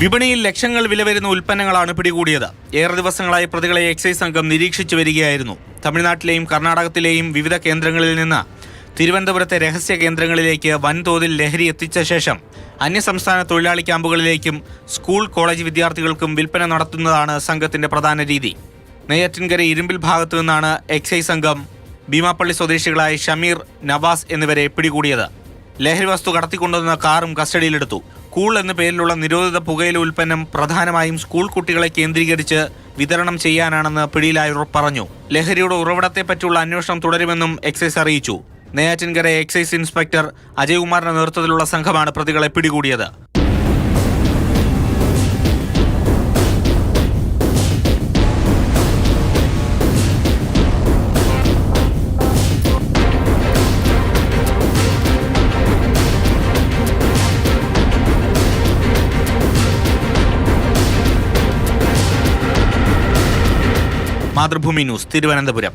വിപണിയിൽ ലക്ഷങ്ങൾ വില വരുന്ന ഉൽപ്പന്നങ്ങളാണ് പിടികൂടിയത്. ഏറെ ദിവസങ്ങളായി പ്രതികളെ എക്സൈസ് സംഘം നിരീക്ഷിച്ചു വരികയായിരുന്നു. തമിഴ്നാട്ടിലെയും കർണാടകത്തിലെയും വിവിധ കേന്ദ്രങ്ങളിൽ നിന്ന് തിരുവനന്തപുരത്തെ രഹസ്യ കേന്ദ്രങ്ങളിലേക്ക് വൻതോതിൽ ലഹരി എത്തിച്ച ശേഷം അന്യസംസ്ഥാന തൊഴിലാളി ക്യാമ്പുകളിലേക്കും സ്കൂൾ കോളേജ് വിദ്യാർത്ഥികൾക്കും വിൽപ്പന നടത്തുന്നതാണ് സംഘത്തിന്റെ പ്രധാന രീതി. നെയ്യാറ്റിൻകര ഇരുമ്പിൽ ഭാഗത്തു നിന്നാണ് എക്സൈസ് സംഘം ഭീമാപ്പള്ളി സ്വദേശികളായ ഷമീർ, നവാസ് എന്നിവരെ പിടികൂടിയത്. ലഹരി വസ്തു കടത്തിക്കൊണ്ടുവന്ന കാറും കസ്റ്റഡിയിലെടുത്തു. കൂൾ എന്ന പേരിലുള്ള നിരോധിത പുകയില ഉൽപ്പന്നം പ്രധാനമായും സ്കൂൾ കുട്ടികളെ കേന്ദ്രീകരിച്ച് വിതരണം ചെയ്യാനാണെന്ന് പിടിയിലായവർ പറഞ്ഞു. ലഹരിയുടെ ഉറവിടത്തെപ്പറ്റിയുള്ള അന്വേഷണം തുടരുമെന്നും എക്സൈസ് അറിയിച്ചു. നെയ്യാറ്റിൻകര എക്സൈസ് ഇൻസ്പെക്ടർ അജയ്കുമാറിന്റെ നേതൃത്വത്തിലുള്ള സംഘമാണ് പ്രതികളെ പിടികൂടിയത്. മാതൃഭൂമി ന്യൂസ്, തിരുവനന്തപുരം.